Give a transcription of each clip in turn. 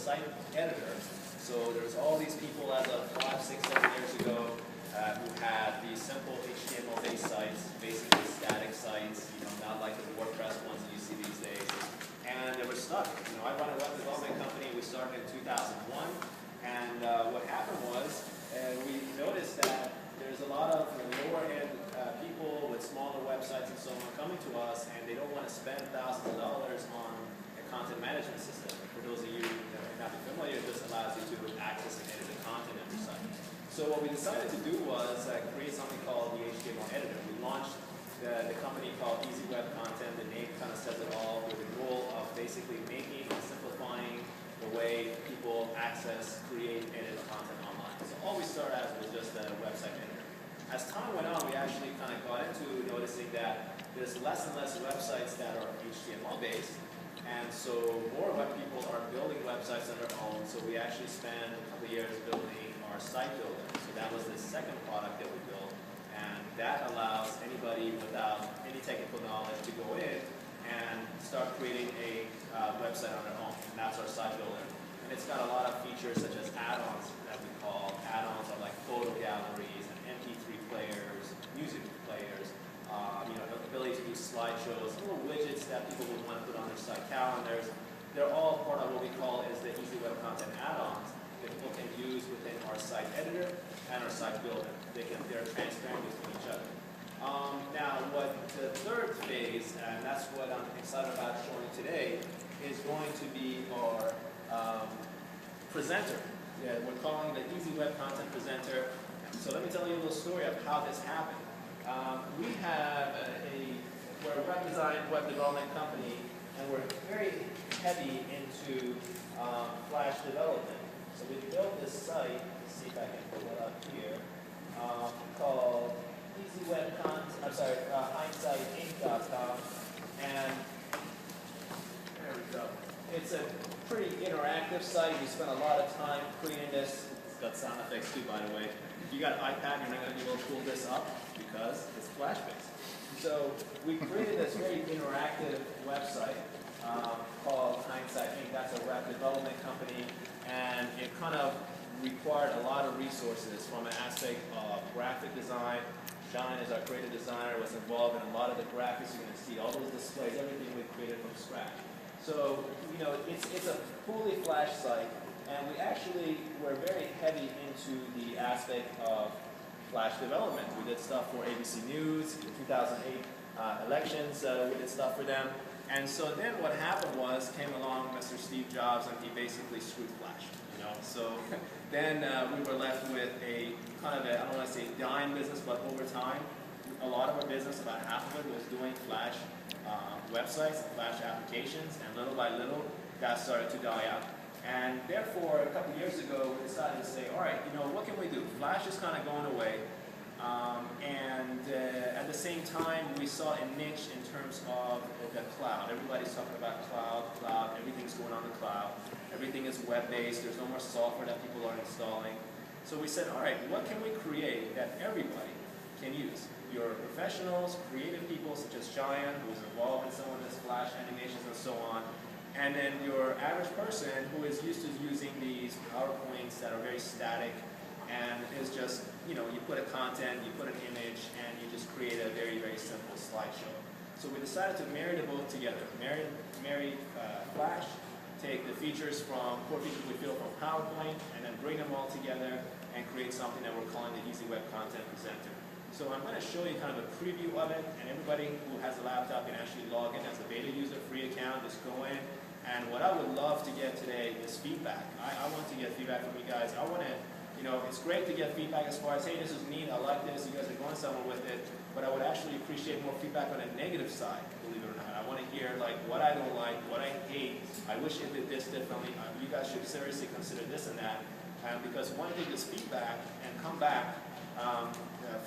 site editor. So there's all these people as of 5, 6, 7 years ago who had these simple HTML-based sites, basically static sites, not like the WordPress ones that you see these days. And they were stuck. I run a web development company. We started in 2001, and what happened was we noticed that there's a lot of lower-end people with smaller websites and so on coming to us, and they don't want to spend thousands of dollars on a content management system. For those of you that may not be familiar, this allows you to access and edit the content of your site. So what we decided to do was create something called the HTML editor. We launched the company called Easy Webcontent. The name kind of says it all, with the goal of basically making and simplifying the way people access, create, edit content online. So all we started as was just a website editor. As time went on, we actually kind of got into noticing that there's less and less websites that are HTML-based, and so more web people are building websites on their own. So we actually spent a couple of years building our site builder. So that was the second product that we built, and that allows anybody without any technical knowledge to go in and start creating a website on their own, and that's our site builder. And it's got a lot of features such as add-ons that we call. Add-ons are like photo galleries and MP3 players, music players, the ability to do slideshows, little widgets that people would want to put on their site calendars. They're all part of what we call is the Easy Web Content add-ons that people can use within our site editor and our site builder. They're transparent between each other. Now, what the third phase, and that's what I'm excited about showing today, is going to be our presenter. Yeah, we're calling the Easy Web Content Presenter. So let me tell you a little story of how this happened. We're a web design, web development company, and we're very heavy into Flash development. So we built this site, let's see if I can pull it up here, called hindsightinc.com, and there we go. It's a pretty interactive site. We spent a lot of time creating this. It's got sound effects too, by the way. If you got an iPad, you're not going to be able to pull this up because it's Flash-based. So we created this very interactive website called Hindsight Inc. That's a web development company, and it kind of required a lot of resources from an aspect of graphic design. Shine, as our creative designer, was involved in a lot of the graphics. You're going to see all those displays, everything we created from scratch. So, it's a fully Flash site, and we actually were very heavy into the aspect of Flash development. We did stuff for ABC News, the 2008 elections, we did stuff for them. And so then what happened was, came along Mr. Steve Jobs, and he basically screwed Flash. So then we were left with a kind of I don't want to say dying business, but over time, a lot of our business, about half of it, was doing Flash websites, Flash applications, and little by little, that started to die out. And therefore, a couple years ago, we decided to say, all right, what can we do? Flash is kind of going away. At the same time, we saw a niche in terms of the cloud. Everybody's talking about cloud, everything's going on the cloud. Everything is web-based, there's no more software that people are installing. So we said, all right, what can we create that everybody can use? Your professionals, creative people such as Cheyenne, who's involved in some of this Flash animations and so on, and then your average person who is used to using these PowerPoints that are very static, and is just, you put a content, you put an image, and you just create a very, very simple slideshow. So we decided to marry the both together. Marry Flash, take the core features we feel from PowerPoint, and then bring them all together and create something that we're calling the Easy Web Content Presenter. So I'm going to show you kind of a preview of it, and everybody who has a laptop can actually log in as a beta user, free account, just go in. And what I would love to get today is feedback. I want to get feedback from you guys. I want to, it's great to get feedback as far as, hey, this is neat, I like this, you guys are going somewhere with it, but I would actually appreciate more feedback on a negative side, believe it or not. I want to hear, what I don't like, what I hate, I wish it did this differently, you guys should seriously consider this and that, because one thing is feedback, and come back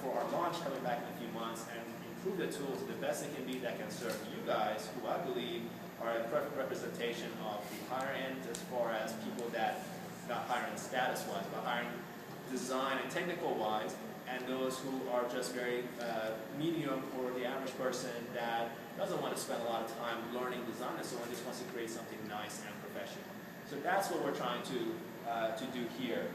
for our launch coming back in a few months, and improve the tools the best it can be that can serve you guys, who I believe are a perfect representation of the higher end as far as people that, not higher end status-wise, but higher end design and technical-wise, and those who are just very medium for the average person that doesn't want to spend a lot of time learning design and so on, just wants to create something nice and professional. So that's what we're trying to do here.